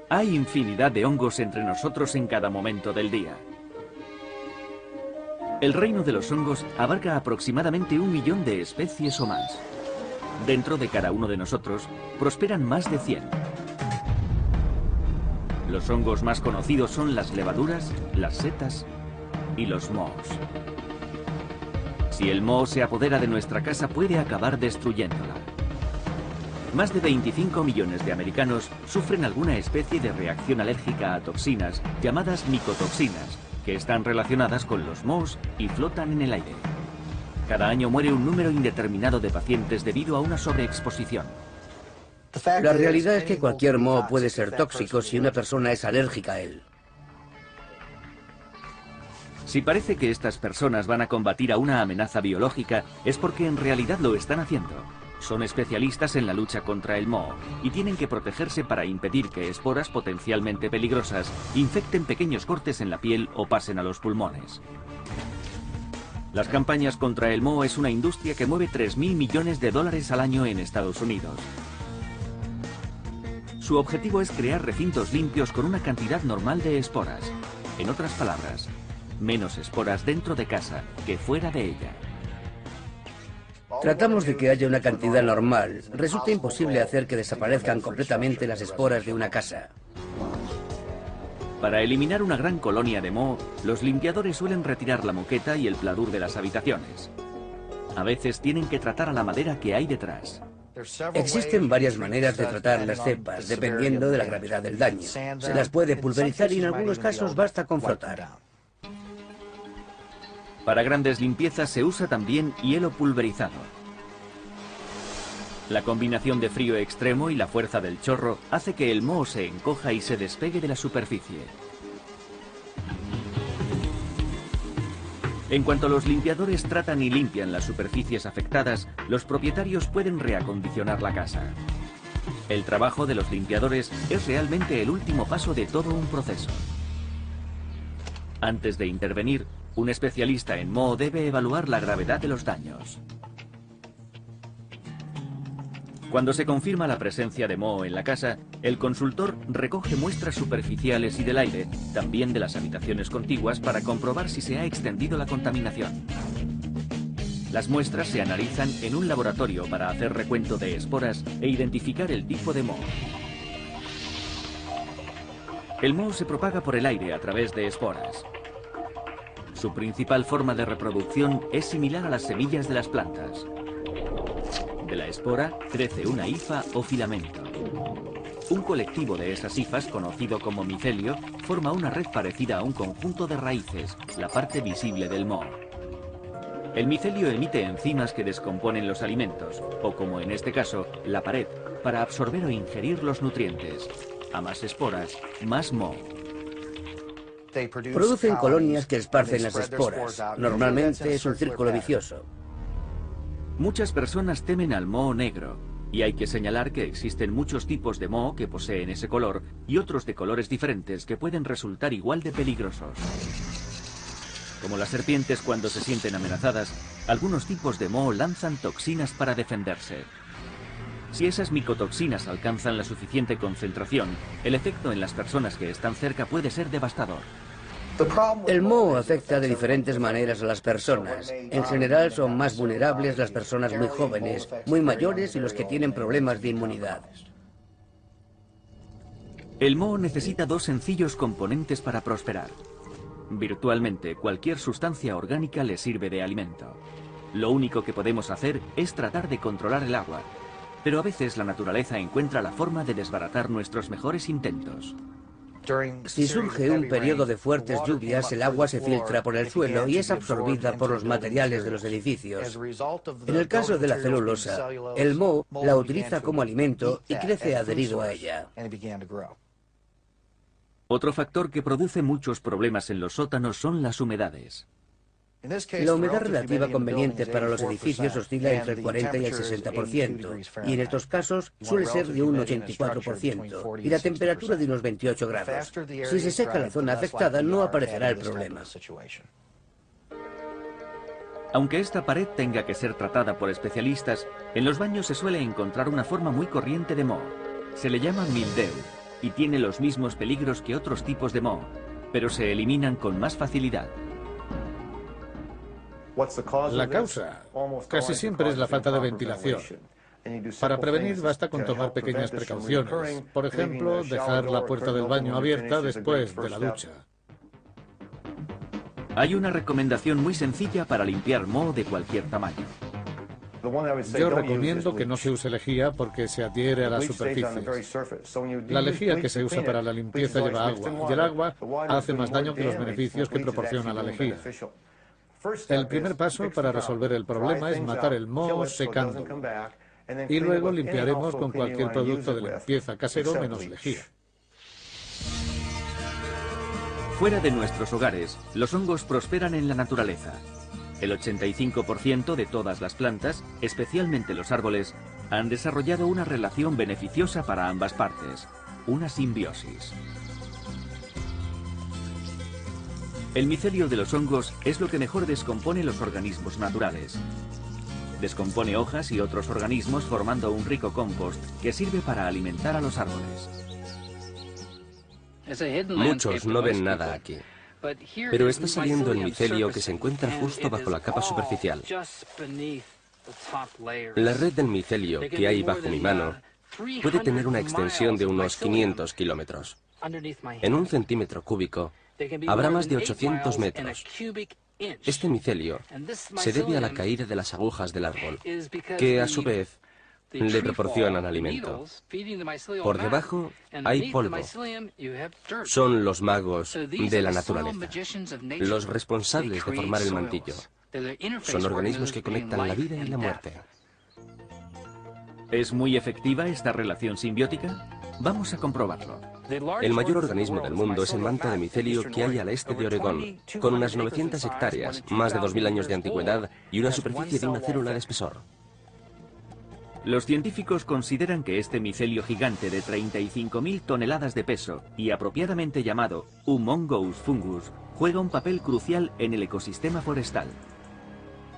Hay infinidad de hongos entre nosotros en cada momento del día. El reino de los hongos abarca aproximadamente 1 millón de especies o más. Dentro de cada uno de nosotros prosperan más de 100. Los hongos más conocidos son las levaduras, las setas y los mohos. Si el moho se apodera de nuestra casa, puede acabar destruyéndola. Más de 25 millones de americanos sufren alguna especie de reacción alérgica a toxinas llamadas micotoxinas, que están relacionadas con los mohos y flotan en el aire. Cada año muere un número indeterminado de pacientes debido a una sobreexposición. La realidad es que cualquier moho puede ser tóxico si una persona es alérgica a él. Si parece que estas personas van a combatir a una amenaza biológica, es porque en realidad lo están haciendo. Son especialistas en la lucha contra el moho y tienen que protegerse para impedir que esporas potencialmente peligrosas infecten pequeños cortes en la piel o pasen a los pulmones. Las campañas contra el moho es una industria que mueve 3.000 millones de dólares al año en Estados Unidos. Su objetivo es crear recintos limpios con una cantidad normal de esporas. En otras palabras, menos esporas dentro de casa que fuera de ella. Tratamos de que haya una cantidad normal. Resulta imposible hacer que desaparezcan completamente las esporas de una casa. Para eliminar una gran colonia de moho, los limpiadores suelen retirar la moqueta y el pladur de las habitaciones. A veces tienen que tratar a la madera que hay detrás. Existen varias maneras de tratar las cepas, dependiendo de la gravedad del daño. Se las puede pulverizar y en algunos casos basta con frotar. Para grandes limpiezas se usa también hielo pulverizado. La combinación de frío extremo y la fuerza del chorro hace que el moho se encoja y se despegue de la superficie. En cuanto los limpiadores tratan y limpian las superficies afectadas, los propietarios pueden reacondicionar la casa. El trabajo de los limpiadores es realmente el último paso de todo un proceso. Antes de intervenir, un especialista en moho debe evaluar la gravedad de los daños. Cuando se confirma la presencia de moho en la casa, el consultor recoge muestras superficiales y del aire, también de las habitaciones contiguas, para comprobar si se ha extendido la contaminación. Las muestras se analizan en un laboratorio para hacer recuento de esporas e identificar el tipo de moho. El moho se propaga por el aire a través de esporas. Su principal forma de reproducción es similar a las semillas de las plantas. De la espora crece una hifa o filamento. Un colectivo de esas hifas, conocido como micelio, forma una red parecida a un conjunto de raíces, la parte visible del moho. El micelio emite enzimas que descomponen los alimentos, o como en este caso, la pared, para absorber o ingerir los nutrientes. A más esporas, más moho. Producen colonias que esparcen las esporas. Normalmente es un círculo vicioso. Muchas personas temen al moho negro, y hay que señalar que existen muchos tipos de moho que poseen ese color y otros de colores diferentes que pueden resultar igual de peligrosos. Como las serpientes cuando se sienten amenazadas, algunos tipos de moho lanzan toxinas para defenderse. Si esas micotoxinas alcanzan la suficiente concentración, el efecto en las personas que están cerca puede ser devastador. El moho afecta de diferentes maneras a las personas. En general son más vulnerables las personas muy jóvenes, muy mayores y los que tienen problemas de inmunidad. El moho necesita dos sencillos componentes para prosperar. Virtualmente cualquier sustancia orgánica le sirve de alimento. Lo único que podemos hacer es tratar de controlar el agua, pero a veces la naturaleza encuentra la forma de desbaratar nuestros mejores intentos. Si surge un periodo de fuertes lluvias, el agua se filtra por el suelo y es absorbida por los materiales de los edificios. En el caso de la celulosa, el moho la utiliza como alimento y crece adherido a ella. Otro factor que produce muchos problemas en los sótanos son las humedades. La humedad relativa conveniente para los edificios oscila entre el 40 y el 60%, y en estos casos suele ser de un 84%, y la temperatura de unos 28 grados. Si se seca la zona afectada, no aparecerá el problema. Aunque esta pared tenga que ser tratada por especialistas, en los baños se suele encontrar una forma muy corriente de moho. Se le llama mildew. y tiene los mismos peligros que otros tipos de moho, pero se eliminan con más facilidad. La causa casi siempre es la falta de ventilación. Para prevenir basta con tomar pequeñas precauciones. Por ejemplo, dejar la puerta del baño abierta después de la ducha. Hay una recomendación muy sencilla para limpiar moho de cualquier tamaño. Yo recomiendo que no se use lejía porque se adhiere a las superficies. La lejía que se usa para la limpieza lleva agua, y el agua hace más daño que los beneficios que proporciona la lejía. El primer paso para resolver el problema es matar el moho secándolo. Y luego limpiaremos con cualquier producto de limpieza casero menos lejía. Fuera de nuestros hogares, los hongos prosperan en la naturaleza. El 85% de todas las plantas, especialmente los árboles, han desarrollado una relación beneficiosa para ambas partes, una simbiosis. El micelio de los hongos es lo que mejor descompone los organismos naturales. Descompone hojas y otros organismos formando un rico compost que sirve para alimentar a los árboles. Muchos no ven nada aquí, pero está saliendo el micelio que se encuentra justo bajo la capa superficial. La red del micelio que hay bajo mi mano puede tener una extensión de unos 500 kilómetros. En un centímetro cúbico habrá más de 800 metros. Este micelio se debe a la caída de las agujas del árbol, que a su vez le proporcionan alimento. Por debajo hay polvo. Son los magos de la naturaleza, los responsables de formar el mantillo. Son organismos que conectan la vida y la muerte. ¿Es muy efectiva esta relación simbiótica? Vamos a comprobarlo. El mayor organismo del mundo es el manto de micelio que hay al este de Oregón, con unas 900 hectáreas, más de 2000 años de antigüedad y una superficie de una célula de espesor. Los científicos consideran que este micelio gigante de 35.000 toneladas de peso y apropiadamente llamado Humongous fungus juega un papel crucial en el ecosistema forestal.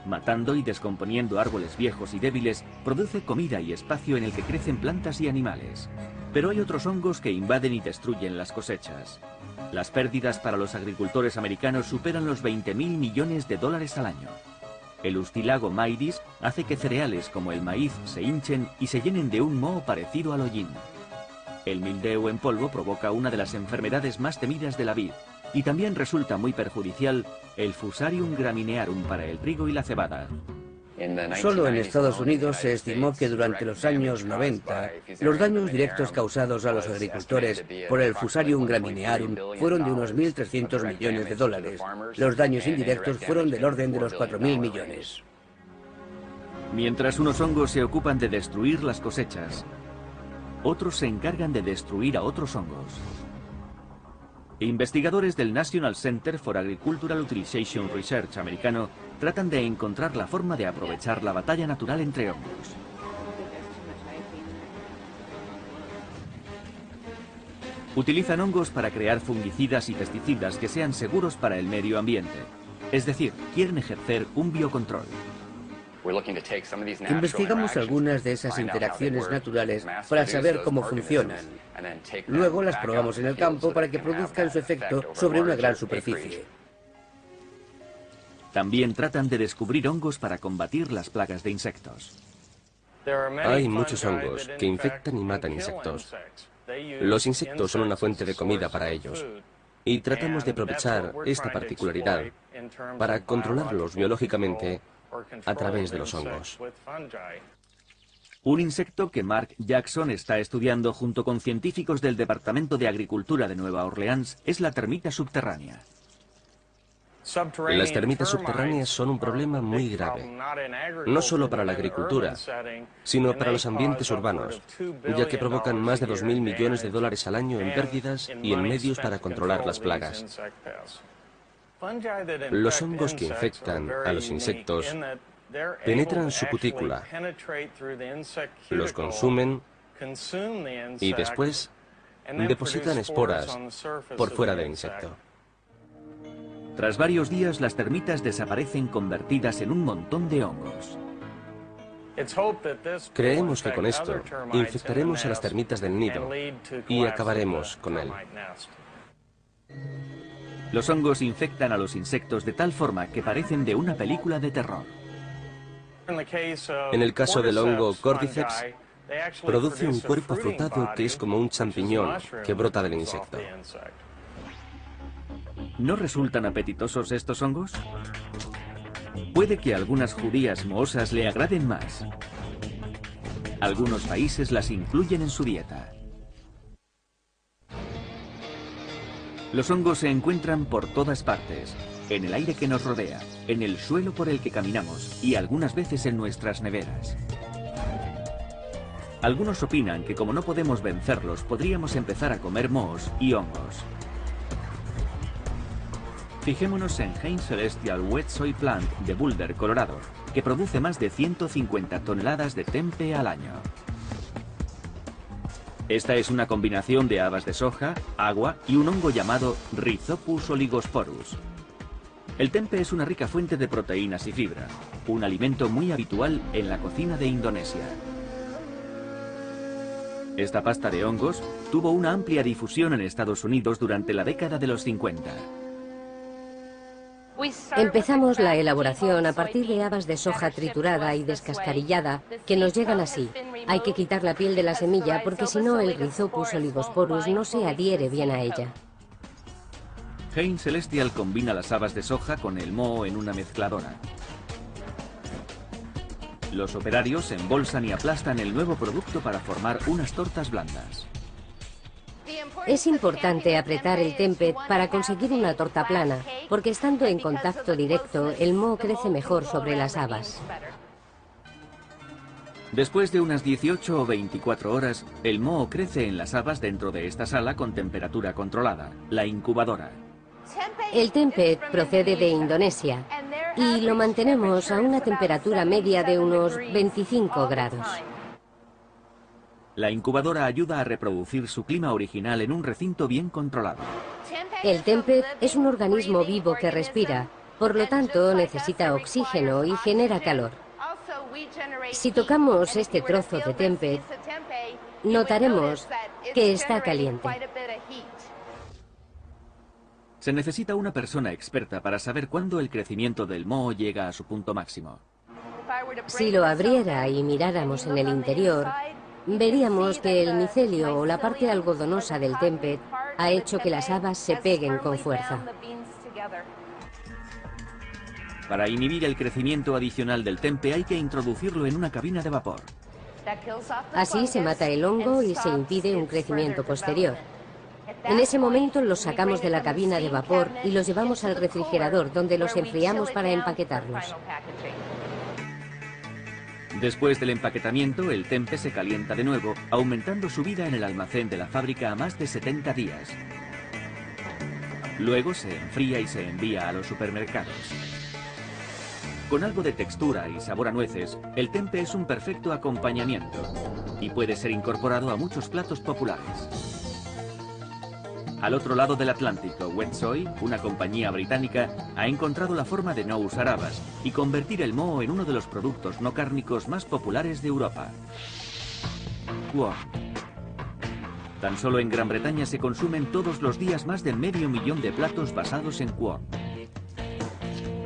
Matando y descomponiendo árboles viejos y débiles, produce comida y espacio en el que crecen plantas y animales. Pero hay otros hongos que invaden y destruyen las cosechas. Las pérdidas para los agricultores americanos superan los 20.000 millones de dólares al año. El Ustilago maidis hace que cereales como el maíz se hinchen y se llenen de un moho parecido al hollín. El mildew en polvo provoca una de las enfermedades más temidas de la vid, y también resulta muy perjudicial el Fusarium graminearum para el trigo y la cebada. Solo en Estados Unidos se estimó que durante los años 90 los daños directos causados a los agricultores por el Fusarium graminearum fueron de unos 1.300 millones de dólares. Los daños indirectos fueron del orden de los 4.000 millones. Mientras unos hongos se ocupan de destruir las cosechas, otros se encargan de destruir a otros hongos. Investigadores del National Center for Agricultural Utilization Research americano tratan de encontrar la forma de aprovechar la batalla natural entre hongos. Utilizan hongos para crear fungicidas y pesticidas que sean seguros para el medio ambiente. Es decir, quieren ejercer un biocontrol. Investigamos algunas de esas interacciones naturales para saber cómo funcionan. Luego las probamos en el campo para que produzcan su efecto sobre una gran superficie. También tratan de descubrir hongos para combatir las plagas de insectos. Hay muchos hongos que infectan y matan insectos. Los insectos son una fuente de comida para ellos. Y tratamos de aprovechar esta particularidad para controlarlos biológicamente a través de los hongos. Un insecto que Mark Jackson está estudiando junto con científicos del Departamento de Agricultura de Nueva Orleans es la termita subterránea. Las termitas subterráneas son un problema muy grave, no solo para la agricultura, sino para los ambientes urbanos, ya que provocan más de 2.000 millones de dólares al año en pérdidas y en medios para controlar las plagas. Los hongos que infectan a los insectos penetran su cutícula, los consumen y después depositan esporas por fuera del insecto. Tras varios días, las termitas desaparecen convertidas en un montón de hongos. Creemos que con esto infectaremos a las termitas del nido y acabaremos con él. Los hongos infectan a los insectos de tal forma que parecen de una película de terror. En el caso del hongo Cordyceps, produce un cuerpo frutado que es como un champiñón que brota del insecto. ¿No resultan apetitosos estos hongos? Puede que a algunas judías mohosas le agraden más. Algunos países las incluyen en su dieta. Los hongos se encuentran por todas partes, en el aire que nos rodea, en el suelo por el que caminamos y algunas veces en nuestras neveras. Algunos opinan que como no podemos vencerlos, podríamos empezar a comer mohos y hongos. Fijémonos en Hain Celestial Wet Soy Plant de Boulder, Colorado, que produce más de 150 toneladas de tempe al año. Esta es una combinación de habas de soja, agua y un hongo llamado Rhizopus oligosporus. El tempe es una rica fuente de proteínas y fibra, un alimento muy habitual en la cocina de Indonesia. Esta pasta de hongos tuvo una amplia difusión en Estados Unidos durante la década de los 50. Empezamos la elaboración a partir de habas de soja triturada y descascarillada que nos llegan así. Hay que quitar la piel de la semilla porque si no el Rhizopus oligosporus no se adhiere bien a ella. Hain Celestial combina las habas de soja con el moho en una mezcladora. Los operarios embolsan y aplastan el nuevo producto para formar unas tortas blandas. Es importante apretar el tempe para conseguir una torta plana, porque estando en contacto directo, el moho crece mejor sobre las habas. Después de unas 18 o 24 horas, el moho crece en las habas dentro de esta sala con temperatura controlada, la incubadora. El tempe procede de Indonesia y lo mantenemos a una temperatura media de unos 25 grados. La incubadora ayuda a reproducir su clima original en un recinto bien controlado. El tempe es un organismo vivo que respira, por lo tanto necesita oxígeno y genera calor. Si tocamos este trozo de tempe, notaremos que está caliente. Se necesita una persona experta para saber cuándo el crecimiento del moho llega a su punto máximo. Si lo abriera y miráramos en el interior, veríamos que el micelio o la parte algodonosa del tempe ha hecho que las habas se peguen con fuerza. Para inhibir el crecimiento adicional del tempe hay que introducirlo en una cabina de vapor. Así se mata el hongo y se impide un crecimiento posterior. En ese momento los sacamos de la cabina de vapor y los llevamos al refrigerador, donde los enfriamos para empaquetarlos. Después del empaquetamiento, el tempe se calienta de nuevo, aumentando su vida en el almacén de la fábrica a más de 70 días. Luego se enfría y se envía a los supermercados. Con algo de textura y sabor a nueces, el tempe es un perfecto acompañamiento y puede ser incorporado a muchos platos populares. Al otro lado del Atlántico, Wet Soy, una compañía británica, ha encontrado la forma de no usar habas y convertir el moho en uno de los productos no cárnicos más populares de Europa. Quorn. Tan solo en Gran Bretaña se consumen todos los días más de 500.000 de platos basados en quorn.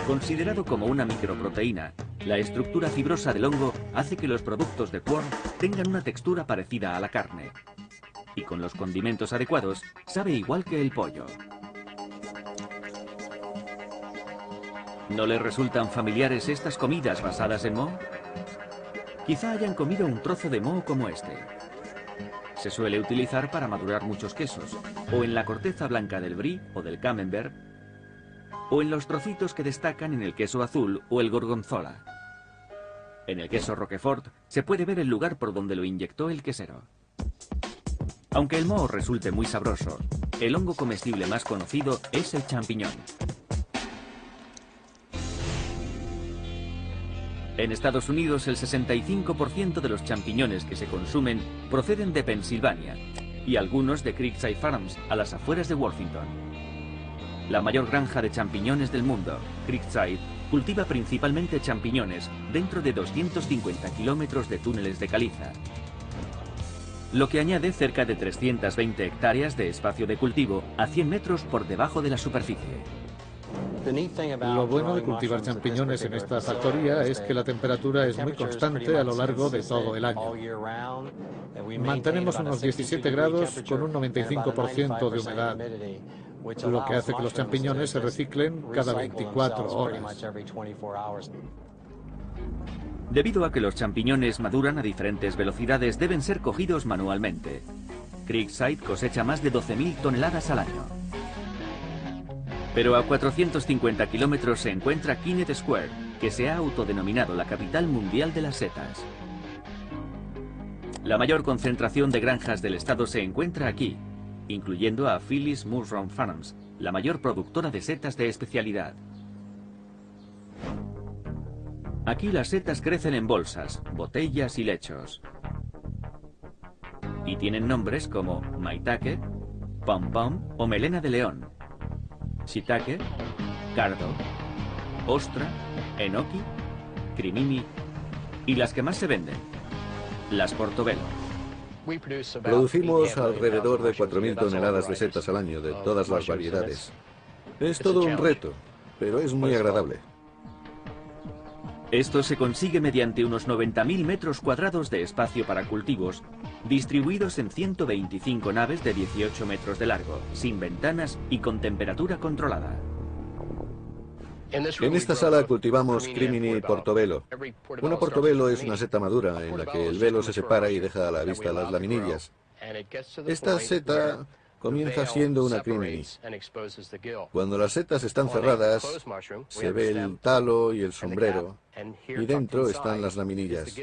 Considerado como una microproteína, la estructura fibrosa del hongo hace que los productos de quorn tengan una textura parecida a la carne. Y con los condimentos adecuados, sabe igual que el pollo. ¿No les resultan familiares estas comidas basadas en moho? Quizá hayan comido un trozo de moho como este. Se suele utilizar para madurar muchos quesos, o en la corteza blanca del brie o del camembert, o en los trocitos que destacan en el queso azul o el gorgonzola. En el queso Roquefort se puede ver el lugar por donde lo inyectó el quesero. Aunque el moho resulte muy sabroso, el hongo comestible más conocido es el champiñón. En Estados Unidos, el 65% de los champiñones que se consumen proceden de Pensilvania y algunos de Creekside Farms, a las afueras de Worthington. La mayor granja de champiñones del mundo, Creekside, cultiva principalmente champiñones dentro de 250 kilómetros de túneles de caliza, lo que añade cerca de 320 hectáreas de espacio de cultivo a 100 metros por debajo de la superficie. Lo bueno de cultivar champiñones en esta factoría es que la temperatura es muy constante a lo largo de todo el año. Mantenemos unos 17 grados con un 95% de humedad, lo que hace que los champiñones se reciclen cada 24 horas. Debido a que los champiñones maduran a diferentes velocidades, deben ser cogidos manualmente. Creekside cosecha más de 12.000 toneladas al año. Pero a 450 kilómetros se encuentra Kennett Square, que se ha autodenominado la capital mundial de las setas. La mayor concentración de granjas del estado se encuentra aquí, incluyendo a Phyllis Mushroom Farms, la mayor productora de setas de especialidad. Aquí las setas crecen en bolsas, botellas y lechos. Y tienen nombres como maitake, pom pom o melena de león, shiitake, cardo, ostra, enoki, crimini y las que más se venden, las portobello. Producimos alrededor de 4.000 toneladas de setas al año, de todas las variedades. Es todo un reto, pero es muy agradable. Esto se consigue mediante unos 90.000 metros cuadrados de espacio para cultivos, distribuidos en 125 naves de 18 metros de largo, sin ventanas y con temperatura controlada. En esta sala cultivamos crimini y portobello. Una portobello es una seta madura en la que el velo se separa y deja a la vista las laminillas. Esta seta comienza siendo una crimini. Cuando las setas están cerradas, se ve el talo y el sombrero, y dentro están las laminillas.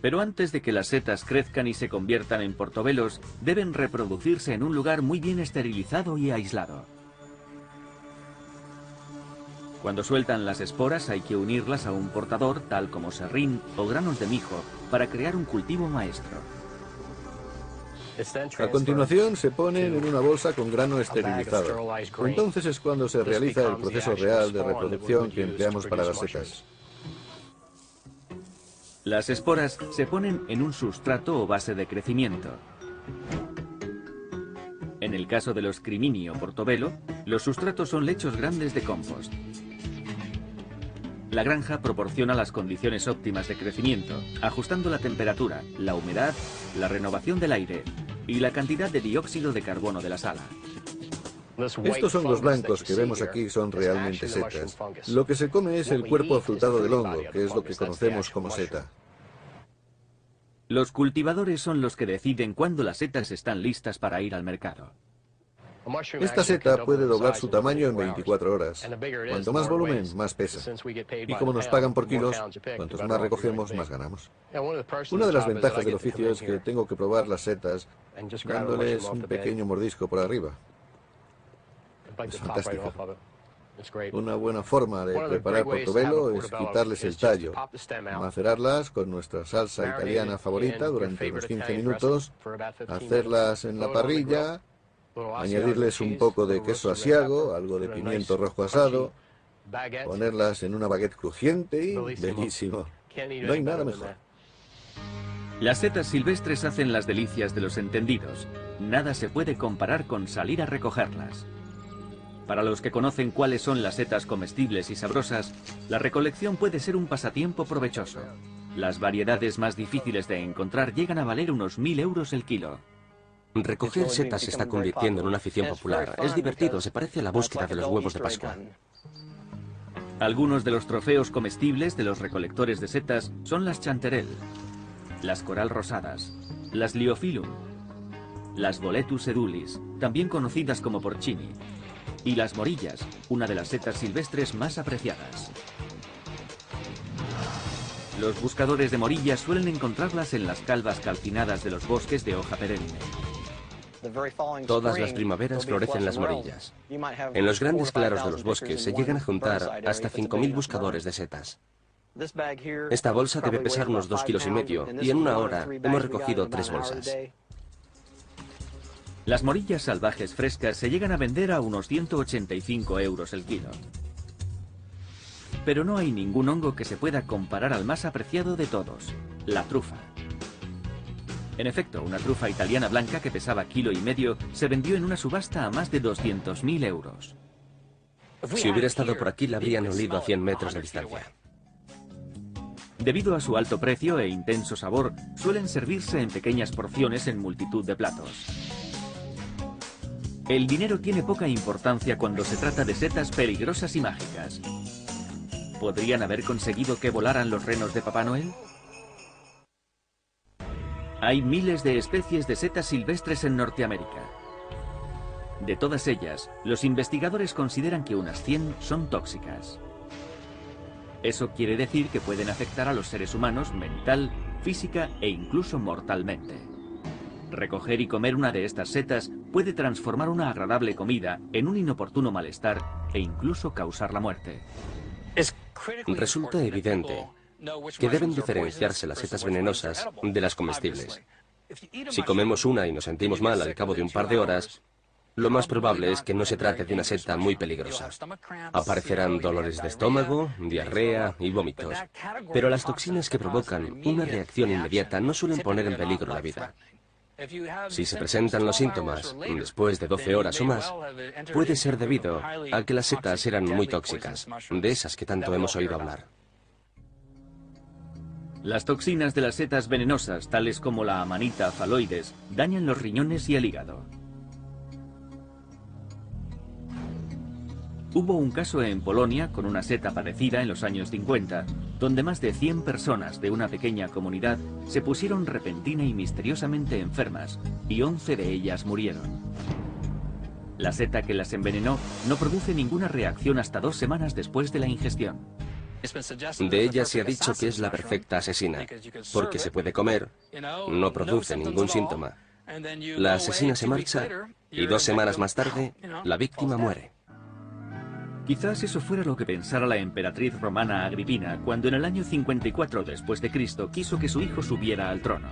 Pero antes de que las setas crezcan y se conviertan en portobelos, deben reproducirse en un lugar muy bien esterilizado y aislado. Cuando sueltan las esporas hay que unirlas a un portador, tal como serrín o granos de mijo, para crear un cultivo maestro. A continuación se ponen en una bolsa con grano esterilizado. Entonces es cuando se realiza el proceso real de reproducción que empleamos para las setas. Las esporas se ponen en un sustrato o base de crecimiento. En el caso de los crimini o portobello, los sustratos son lechos grandes de compost. La granja proporciona las condiciones óptimas de crecimiento, ajustando la temperatura, la humedad, la renovación del aire y la cantidad de dióxido de carbono de la sala. Estos hongos blancos que vemos aquí son realmente setas. Lo que se come es el cuerpo afrutado del hongo, que es lo que conocemos como seta. Los cultivadores son los que deciden cuándo las setas están listas para ir al mercado. Esta seta puede doblar su tamaño en 24 horas. Cuanto más volumen, más pesa. Y como nos pagan por kilos, cuantos más recogemos, más ganamos. Una de las ventajas del oficio es que tengo que probar las setas dándoles un pequeño mordisco por arriba. Es fantástico. Una buena forma de preparar portobello es quitarles el tallo, macerarlas con nuestra salsa italiana favorita durante unos 15 minutos, hacerlas en la parrilla, añadirles un poco de queso asiago, algo de pimiento rojo asado, ponerlas en una baguette crujiente y bellísimo. No hay nada mejor. Las setas silvestres hacen las delicias de los entendidos. Nada se puede comparar con salir a recogerlas. Para los que conocen cuáles son las setas comestibles y sabrosas, la recolección puede ser un pasatiempo provechoso. Las variedades más difíciles de encontrar llegan a valer unos 1.000 euros el kilo. Recoger setas se está convirtiendo en una afición popular. Es divertido, se parece a la búsqueda de los huevos de Pascua. Algunos de los trofeos comestibles de los recolectores de setas son las chanterelle, las coral rosadas, las liophyllum, las boletus edulis, también conocidas como porcini, y las morillas, una de las setas silvestres más apreciadas. Los buscadores de morillas suelen encontrarlas en las calvas calcinadas de los bosques de hoja perenne. Todas las primaveras florecen las morillas. En los grandes claros de los bosques se llegan a juntar hasta 5.000 buscadores de setas. Esta bolsa debe pesar unos 2,5 kilos y en una hora hemos recogido 3 bolsas. Esta bolsa debe pesar unos 2,5 kilos y en una hora hemos recogido 3 bolsas. En los grandes claros de los bosques se llegan a juntar hasta 5.000 buscadores de setas. Esta bolsa debe pesar unos 2,5 kilos y en una hora hemos recogido 3 bolsas. Las morillas salvajes frescas se llegan a vender a unos 185 € el kilo. Pero no hay ningún hongo que se pueda comparar al más apreciado de todos, la trufa. En efecto, una trufa italiana blanca que pesaba 1,5 kilos se vendió en una subasta a más de 200.000 euros. Si hubiera estado por aquí, la habrían olido a 100 metros de distancia. Debido a su alto precio e intenso sabor, suelen servirse en pequeñas porciones en multitud de platos. El dinero tiene poca importancia cuando se trata de setas peligrosas y mágicas. ¿Podrían haber conseguido que volaran los renos de Papá Noel? Hay miles de especies de setas silvestres en Norteamérica. De todas ellas, los investigadores consideran que unas 100 son tóxicas. Eso quiere decir que pueden afectar a los seres humanos mental, física e incluso mortalmente. Recoger y comer una de estas setas puede transformar una agradable comida en un inoportuno malestar e incluso causar la muerte. Resulta evidente que deben diferenciarse las setas venenosas de las comestibles. Si comemos una y nos sentimos mal al cabo de un par de horas, lo más probable es que no se trate de una seta muy peligrosa. Aparecerán dolores de estómago, diarrea y vómitos. Pero las toxinas que provocan una reacción inmediata no suelen poner en peligro la vida. Si se presentan los síntomas después de 12 horas o más, puede ser debido a que las setas eran muy tóxicas, de esas que tanto hemos oído hablar. Las toxinas de las setas venenosas, tales como la Amanita phalloides, dañan los riñones y el hígado. Hubo un caso en Polonia con una seta parecida en los años 50, donde más de 100 personas de una pequeña comunidad se pusieron repentina y misteriosamente enfermas, y 11 de ellas murieron. La seta que las envenenó no produce ninguna reacción hasta 2 semanas después de la ingestión. De ella se ha dicho que es la perfecta asesina, porque se puede comer, no produce ningún síntoma. La asesina se marcha y 2 semanas más tarde, la víctima muere. Quizás eso fuera lo que pensara la emperatriz romana Agripina cuando en el año 54 después de Cristo quiso que su hijo subiera al trono.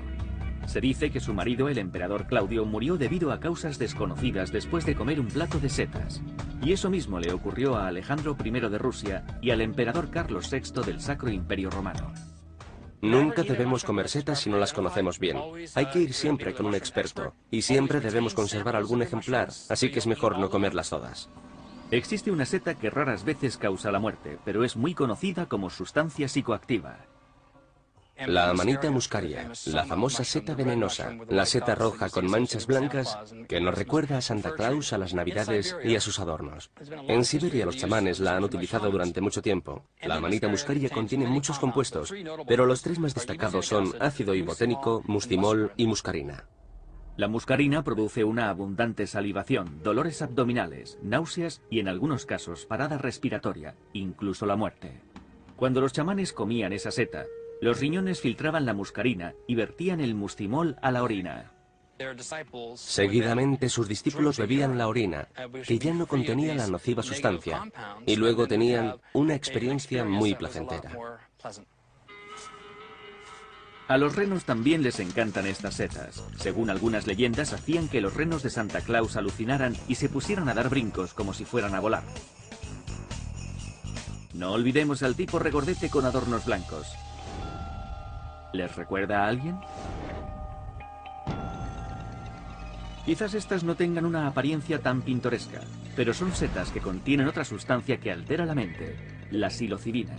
Se dice que su marido, el emperador Claudio, murió debido a causas desconocidas después de comer un plato de setas. Y eso mismo le ocurrió a Alejandro I de Rusia y al emperador Carlos VI del Sacro Imperio Romano. Nunca debemos comer setas si no las conocemos bien. Hay que ir siempre con un experto, y siempre debemos conservar algún ejemplar, así que es mejor no comerlas todas. Existe una seta que raras veces causa la muerte, pero es muy conocida como sustancia psicoactiva. La Amanita muscaria, la famosa seta venenosa, la seta roja con manchas blancas que nos recuerda a Santa Claus, a las Navidades y a sus adornos. En Siberia los chamanes la han utilizado durante mucho tiempo. La Amanita muscaria contiene muchos compuestos, pero los 3 más destacados son ácido iboténico, mustimol y muscarina. La muscarina produce una abundante salivación, dolores abdominales, náuseas y en algunos casos parada respiratoria, incluso la muerte. Cuando los chamanes comían esa seta, los riñones filtraban la muscarina y vertían el mustimol a la orina. Seguidamente sus discípulos bebían la orina, que ya no contenía la nociva sustancia, y luego tenían una experiencia muy placentera. A los renos también les encantan estas setas. Según algunas leyendas, hacían que los renos de Santa Claus alucinaran y se pusieran a dar brincos como si fueran a volar. No olvidemos al tipo regordete con adornos blancos. ¿Les recuerda a alguien? Quizás estas no tengan una apariencia tan pintoresca, pero son setas que contienen otra sustancia que altera la mente, la psilocibina.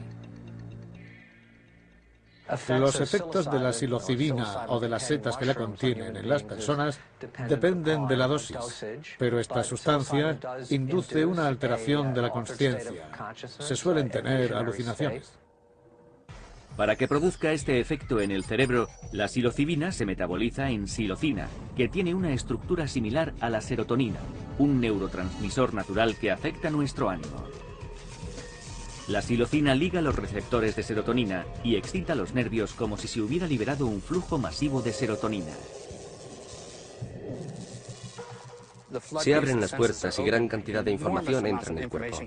Los efectos de la psilocibina o de las setas que la contienen en las personas dependen de la dosis, pero esta sustancia induce una alteración de la consciencia. Se suelen tener alucinaciones. Para que produzca este efecto en el cerebro, la psilocibina se metaboliza en psilocina, que tiene una estructura similar a la serotonina, un neurotransmisor natural que afecta nuestro ánimo. La psilocina liga los receptores de serotonina y excita los nervios como si se hubiera liberado un flujo masivo de serotonina. Se abren las puertas y gran cantidad de información entra en el cuerpo.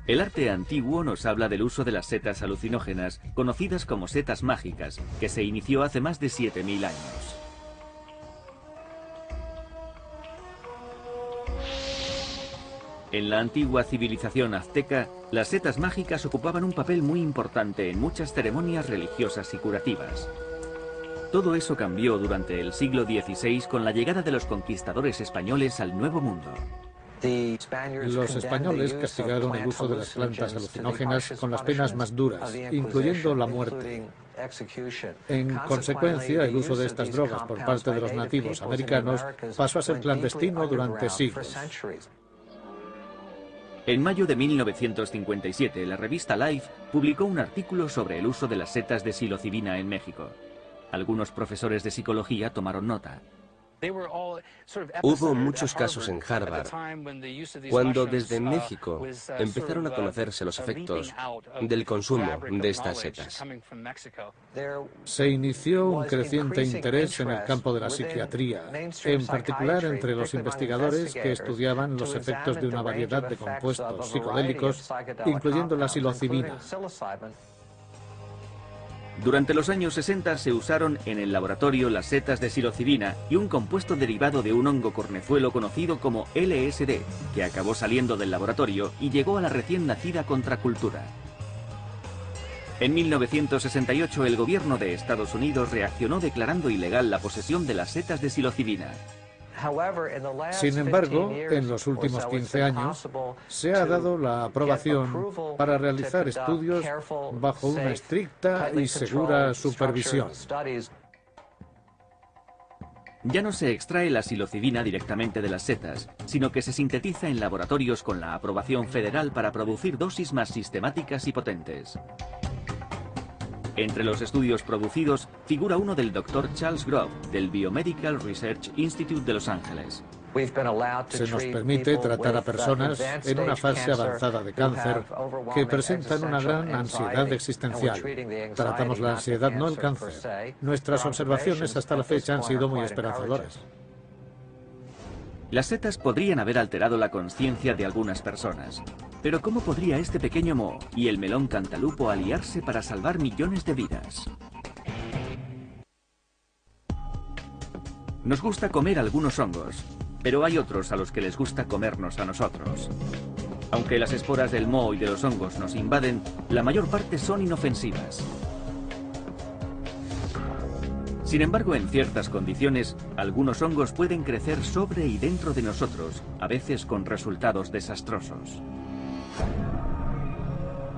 El arte antiguo nos habla del uso de las setas alucinógenas, conocidas como setas mágicas, que se inició hace más de 7000 años. En la antigua civilización azteca, las setas mágicas ocupaban un papel muy importante en muchas ceremonias religiosas y curativas. Todo eso cambió durante el siglo XVI con la llegada de los conquistadores españoles al Nuevo Mundo. Los españoles castigaron el uso de las plantas alucinógenas con las penas más duras, incluyendo la muerte. En consecuencia, el uso de estas drogas por parte de los nativos americanos pasó a ser clandestino durante siglos. En mayo de 1957, la revista Life publicó un artículo sobre el uso de las setas de psilocibina en México. Algunos profesores de psicología tomaron nota. Hubo muchos casos en Harvard cuando desde México empezaron a conocerse los efectos del consumo de estas setas. Se inició un creciente interés en el campo de la psiquiatría, en particular entre los investigadores que estudiaban los efectos de una variedad de compuestos psicodélicos, incluyendo la psilocibina. Durante los años 60 se usaron en el laboratorio las setas de psilocibina y un compuesto derivado de un hongo cornezuelo conocido como LSD, que acabó saliendo del laboratorio y llegó a la recién nacida contracultura. En 1968 el gobierno de Estados Unidos reaccionó declarando ilegal la posesión de las setas de psilocibina. Sin embargo, en los últimos 15 años se ha dado la aprobación para realizar estudios bajo una estricta y segura supervisión. Ya no se extrae la psilocibina directamente de las setas, sino que se sintetiza en laboratorios con la aprobación federal para producir dosis más sistemáticas y potentes. Entre los estudios producidos figura uno del Dr. Charles Grob, del Biomedical Research Institute de Los Ángeles. Se nos permite tratar a personas en una fase avanzada de cáncer que presentan una gran ansiedad existencial. Tratamos la ansiedad, no el cáncer. Nuestras observaciones hasta la fecha han sido muy esperanzadoras. Las setas podrían haber alterado la conciencia de algunas personas. Pero ¿cómo podría este pequeño moho y el melón cantalupo aliarse para salvar millones de vidas? Nos gusta comer algunos hongos, pero hay otros a los que les gusta comernos a nosotros. Aunque las esporas del moho y de los hongos nos invaden, la mayor parte son inofensivas. Sin embargo, en ciertas condiciones, algunos hongos pueden crecer sobre y dentro de nosotros, a veces con resultados desastrosos.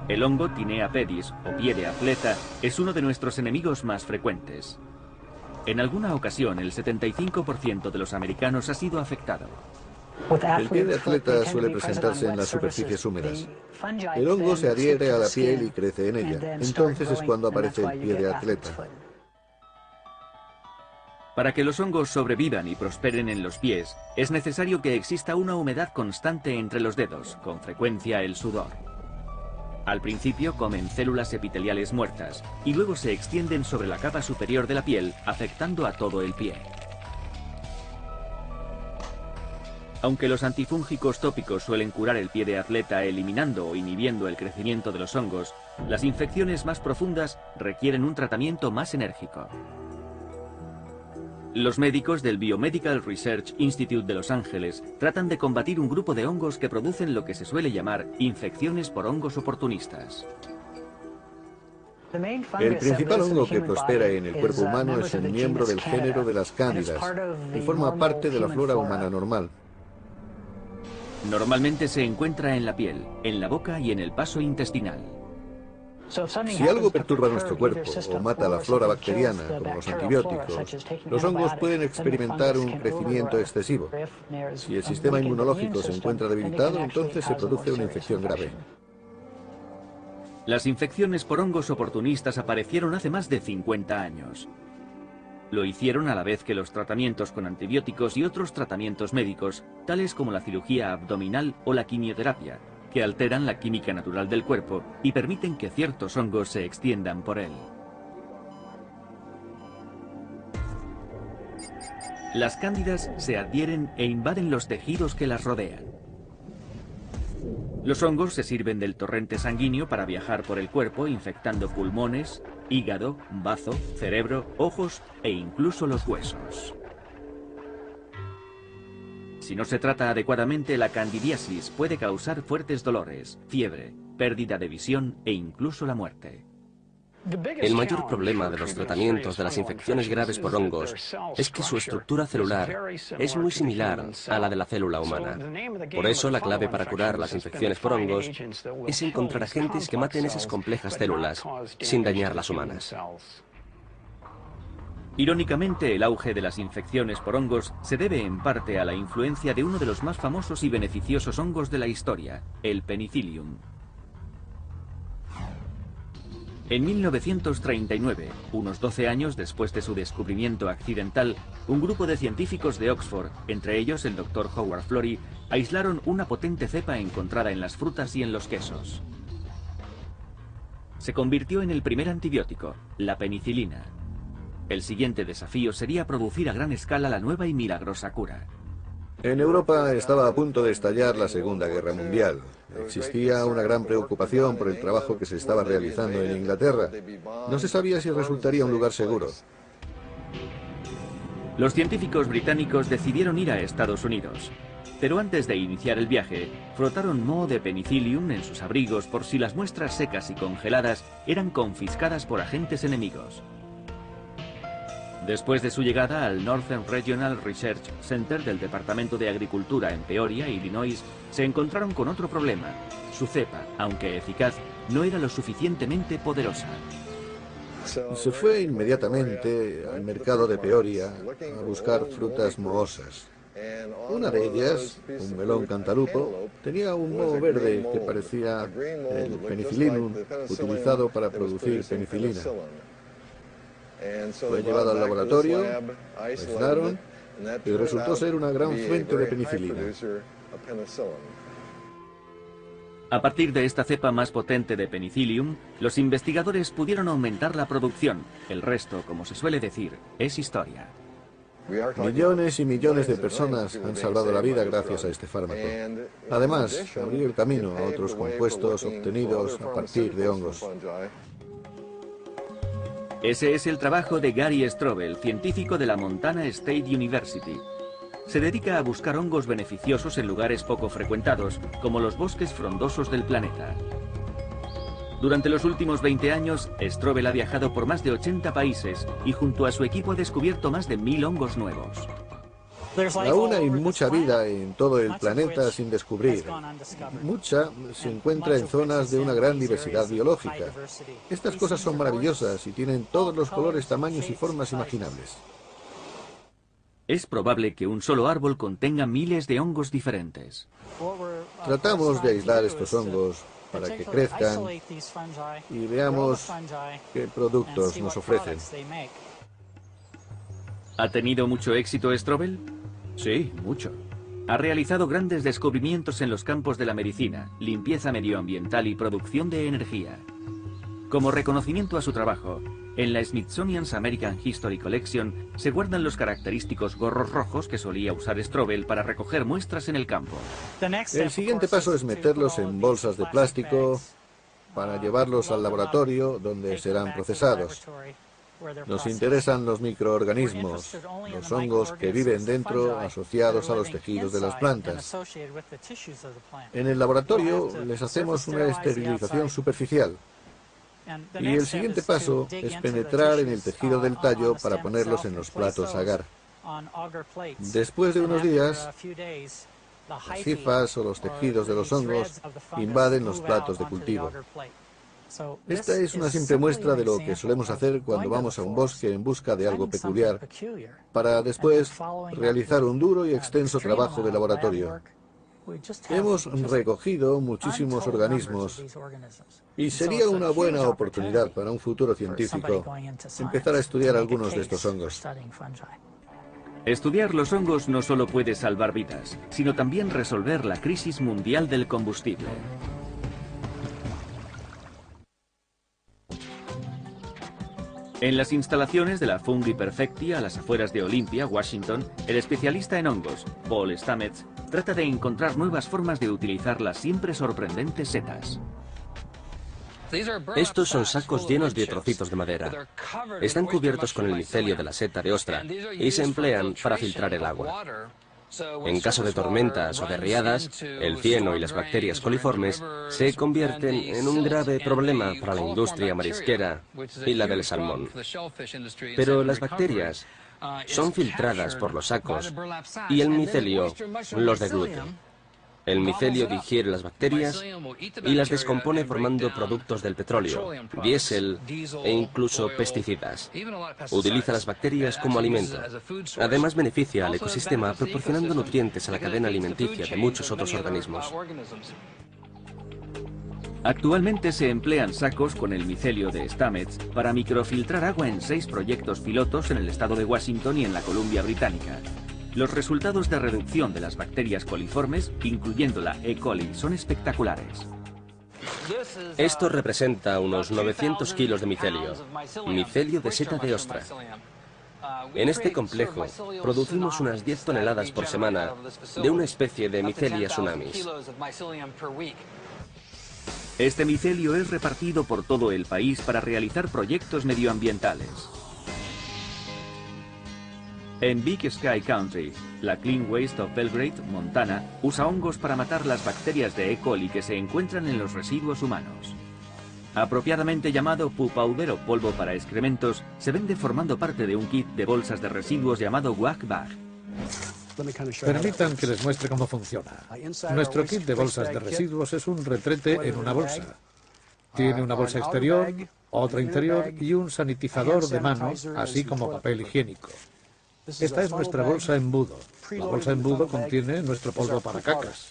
El hongo Tinea pedis, o pie de atleta, es uno de nuestros enemigos más frecuentes. En alguna ocasión, el 75% de los americanos ha sido afectado. El pie de atleta suele presentarse en las superficies húmedas. El hongo se adhiere a la piel y crece en ella. Entonces es cuando aparece el pie de atleta. Para que los hongos sobrevivan y prosperen en los pies, es necesario que exista una humedad constante entre los dedos, con frecuencia el sudor. Al principio comen células epiteliales muertas y luego se extienden sobre la capa superior de la piel, afectando a todo el pie. Aunque los antifúngicos tópicos suelen curar el pie de atleta eliminando o inhibiendo el crecimiento de los hongos, las infecciones más profundas requieren un tratamiento más enérgico. Los médicos del Biomedical Research Institute de Los Ángeles tratan de combatir un grupo de hongos que producen lo que se suele llamar infecciones por hongos oportunistas. El principal hongo que prospera en el cuerpo humano es un miembro del género de las cándidas y forma parte de la flora humana normal. Normalmente se encuentra en la piel, en la boca y en el paso intestinal. Si algo perturba nuestro cuerpo o mata la flora bacteriana, como los antibióticos, los hongos pueden experimentar un crecimiento excesivo. Si el sistema inmunológico se encuentra debilitado, entonces se produce una infección grave. Las infecciones por hongos oportunistas aparecieron hace más de 50 años. Lo hicieron a la vez que los tratamientos con antibióticos y otros tratamientos médicos, tales como la cirugía abdominal o la quimioterapia, que alteran la química natural del cuerpo y permiten que ciertos hongos se extiendan por él. Las cándidas se adhieren e invaden los tejidos que las rodean. Los hongos se sirven del torrente sanguíneo para viajar por el cuerpo, infectando pulmones, hígado, bazo, cerebro, ojos e incluso los huesos. Si no se trata adecuadamente, la candidiasis puede causar fuertes dolores, fiebre, pérdida de visión e incluso la muerte. El mayor problema de los tratamientos de las infecciones graves por hongos es que su estructura celular es muy similar a la de la célula humana. Por eso, la clave para curar las infecciones por hongos es encontrar agentes que maten esas complejas células sin dañar las humanas. Irónicamente, el auge de las infecciones por hongos se debe en parte a la influencia de uno de los más famosos y beneficiosos hongos de la historia, el Penicillium. En 1939, unos 12 años después de su descubrimiento accidental, un grupo de científicos de Oxford, entre ellos el Dr. Howard Florey, aislaron una potente cepa encontrada en las frutas y en los quesos. Se convirtió en el primer antibiótico, la penicilina. El siguiente desafío sería producir a gran escala la nueva y milagrosa cura. En Europa estaba a punto de estallar la Segunda Guerra Mundial. Existía una gran preocupación por el trabajo que se estaba realizando en Inglaterra. No se sabía si resultaría un lugar seguro. Los científicos británicos decidieron ir a Estados Unidos, pero antes de iniciar el viaje, frotaron moho de penicillium en sus abrigos por si las muestras secas y congeladas eran confiscadas por agentes enemigos. Después de su llegada al Northern Regional Research Center del Departamento de Agricultura en Peoria, Illinois, se encontraron con otro problema. Su cepa, aunque eficaz, no era lo suficientemente poderosa. Se fue inmediatamente al mercado de Peoria a buscar frutas mohosas. Una de ellas, un melón cantalupo, tenía un moho verde que parecía el penicillinum utilizado para producir penicilina. Fue llevado al laboratorio, aislaron y resultó ser una gran fuente de penicilina. A partir de esta cepa más potente de penicillium, los investigadores pudieron aumentar la producción. El resto, como se suele decir, es historia. Millones y millones de personas han salvado la vida gracias a este fármaco. Además, abrió el camino a otros compuestos obtenidos a partir de hongos. Ese es el trabajo de Gary Strobel, científico de la Montana State University. Se dedica a buscar hongos beneficiosos en lugares poco frecuentados, como los bosques frondosos del planeta. Durante los últimos 20 años, Strobel ha viajado por más de 80 países y junto a su equipo ha descubierto más de 1000 hongos nuevos. Aún hay mucha vida en todo el planeta sin descubrir. Mucha se encuentra en zonas de una gran diversidad biológica. Estas cosas son maravillosas y tienen todos los colores, tamaños y formas imaginables. Es probable que un solo árbol contenga miles de hongos diferentes. Tratamos de aislar estos hongos para que crezcan y veamos qué productos nos ofrecen. ¿Ha tenido mucho éxito Strobel? Sí, mucho. Ha realizado grandes descubrimientos en los campos de la medicina, limpieza medioambiental y producción de energía. Como reconocimiento a su trabajo, en la Smithsonian's American History Collection se guardan los característicos gorros rojos que solía usar Strobel para recoger muestras en el campo. El siguiente paso es meterlos en bolsas de plástico para llevarlos al laboratorio donde serán procesados. Nos interesan los microorganismos, los hongos que viven dentro asociados a los tejidos de las plantas. En el laboratorio les hacemos una esterilización superficial. Y el siguiente paso es penetrar en el tejido del tallo para ponerlos en los platos agar. Después de unos días, las hifas o los tejidos de los hongos invaden los platos de cultivo. Esta es una simple muestra de lo que solemos hacer cuando vamos a un bosque en busca de algo peculiar, para después realizar un duro y extenso trabajo de laboratorio. Hemos recogido muchísimos organismos y sería una buena oportunidad para un futuro científico empezar a estudiar algunos de estos hongos. Estudiar los hongos no solo puede salvar vidas, sino también resolver la crisis mundial del combustible. En las instalaciones de la Fungi Perfecti a las afueras de Olympia, Washington, el especialista en hongos, Paul Stamets, trata de encontrar nuevas formas de utilizar las siempre sorprendentes setas. Estos son sacos llenos de trocitos de madera. Están cubiertos con el micelio de la seta de ostra y se emplean para filtrar el agua. En caso de tormentas o de riadas, el cieno y las bacterias coliformes se convierten en un grave problema para la industria marisquera y la del salmón. Pero las bacterias son filtradas por los sacos y el micelio los degluye. El micelio digiere las bacterias y las descompone formando productos del petróleo, diésel e incluso pesticidas. Utiliza las bacterias como alimento. Además beneficia al ecosistema proporcionando nutrientes a la cadena alimenticia de muchos otros organismos. Actualmente se emplean sacos con el micelio de Stamets para microfiltrar agua en 6 proyectos pilotos en el estado de Washington y en la Columbia Británica. Los resultados de reducción de las bacterias coliformes, incluyendo la E. coli, son espectaculares. Esto representa unos 900 kilos de micelio de seta de ostra. En este complejo producimos unas 10 toneladas por semana de una especie de Micelia tsunamis. Este micelio es repartido por todo el país para realizar proyectos medioambientales. En Big Sky Country, la Clean Waste of Belgrade, Montana, usa hongos para matar las bacterias de E. coli que se encuentran en los residuos humanos. Apropiadamente llamado poo powder o polvo para excrementos, se vende formando parte de un kit de bolsas de residuos llamado Wag Bag. Permitan que les muestre cómo funciona. Nuestro kit de bolsas de residuos es un retrete en una bolsa. Tiene una bolsa exterior, otra interior y un sanitizador de manos, así como papel higiénico. Esta es nuestra bolsa embudo. La bolsa embudo contiene nuestro polvo para cacas.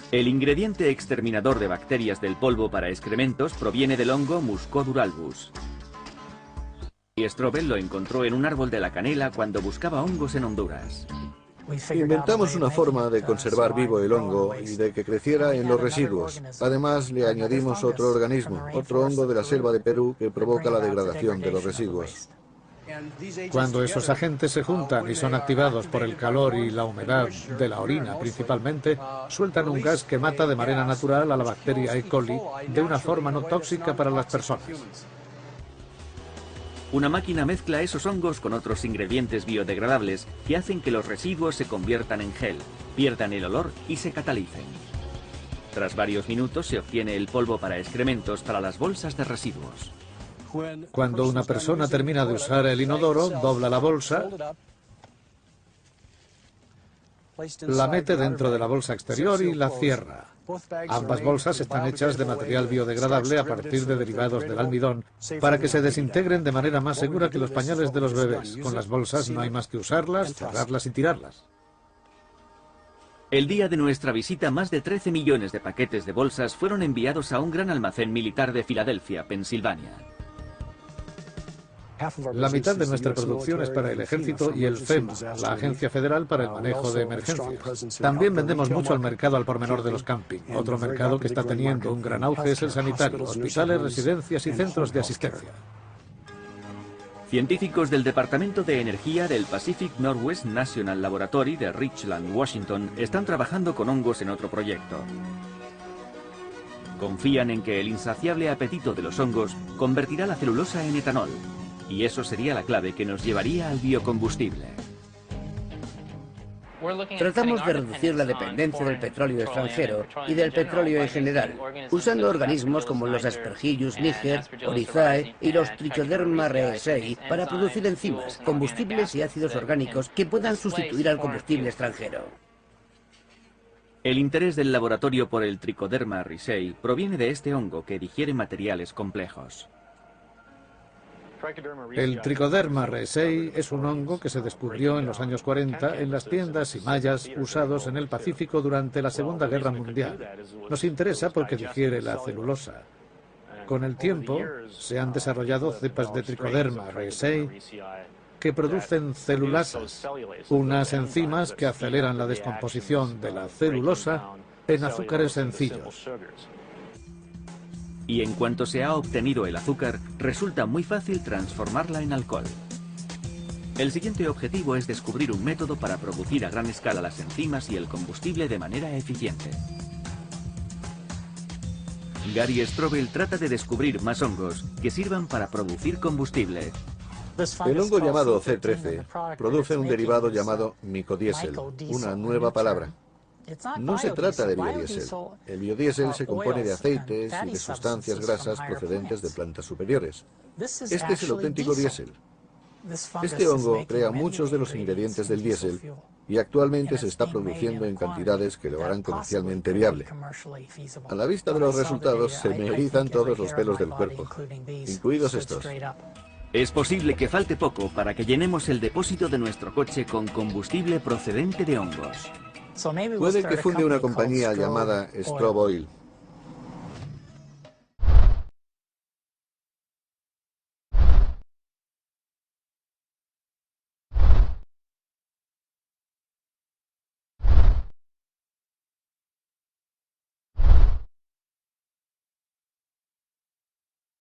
El ingrediente exterminador de bacterias del polvo para excrementos proviene del hongo Muscoduralbus. Y Strobel lo encontró en un árbol de la canela cuando buscaba hongos en Honduras. Inventamos una forma de conservar vivo el hongo y de que creciera en los residuos. Además, le añadimos otro organismo, otro hongo de la selva de Perú que provoca la degradación de los residuos. Cuando esos agentes se juntan y son activados por el calor y la humedad de la orina principalmente, sueltan un gas que mata de manera natural a la bacteria E. coli de una forma no tóxica para las personas. Una máquina mezcla esos hongos con otros ingredientes biodegradables que hacen que los residuos se conviertan en gel, pierdan el olor y se catalicen. Tras varios minutos se obtiene el polvo para excrementos para las bolsas de residuos. Cuando una persona termina de usar el inodoro, dobla la bolsa, la mete dentro de la bolsa exterior y la cierra. Ambas bolsas están hechas de material biodegradable a partir de derivados del almidón para que se desintegren de manera más segura que los pañales de los bebés. Con las bolsas no hay más que usarlas, cerrarlas y tirarlas. El día de nuestra visita, más de 13 millones de paquetes de bolsas fueron enviados a un gran almacén militar de Filadelfia, Pensilvania. La mitad de nuestra producción es para el ejército y el FEMA, la Agencia Federal para el Manejo de Emergencias. También vendemos mucho al mercado al por menor de los camping. Otro mercado que está teniendo un gran auge es el sanitario, hospitales, residencias y centros de asistencia. Científicos del Departamento de Energía del Pacific Northwest National Laboratory de Richland, Washington, están trabajando con hongos en otro proyecto. Confían en que el insaciable apetito de los hongos convertirá la celulosa en etanol. Y eso sería la clave que nos llevaría al biocombustible. Tratamos de reducir la dependencia del petróleo extranjero y del petróleo en general, usando organismos como los Aspergillus niger, Orizae y los Trichoderma raceyi para producir enzimas, combustibles y ácidos orgánicos que puedan sustituir al combustible extranjero. El interés del laboratorio por el Trichoderma raceyi proviene de este hongo que digiere materiales complejos. El Trichoderma raceyi es un hongo que se descubrió en los años 40 en las tiendas y mallas usados en el Pacífico durante la Segunda Guerra Mundial. Nos interesa porque digiere la celulosa. Con el tiempo se han desarrollado cepas de Trichoderma raceyi que producen celulasas, unas enzimas que aceleran la descomposición de la celulosa en azúcares sencillos. Y en cuanto se ha obtenido el azúcar, resulta muy fácil transformarla en alcohol. El siguiente objetivo es descubrir un método para producir a gran escala las enzimas y el combustible de manera eficiente. Gary Strobel trata de descubrir más hongos que sirvan para producir combustible. El hongo llamado C13 produce un derivado llamado micodiesel, una nueva palabra. No se trata de biodiesel. El biodiesel se compone de aceites y de sustancias grasas procedentes de plantas superiores. Este es el auténtico diésel. Este hongo crea muchos de los ingredientes del diésel y actualmente se está produciendo en cantidades que lo harán comercialmente viable. A la vista de los resultados se me erizan todos los pelos del cuerpo, incluidos estos. Es posible que falte poco para que llenemos el depósito de nuestro coche con combustible procedente de hongos. Puede que funde una compañía llamada Strobe Oil.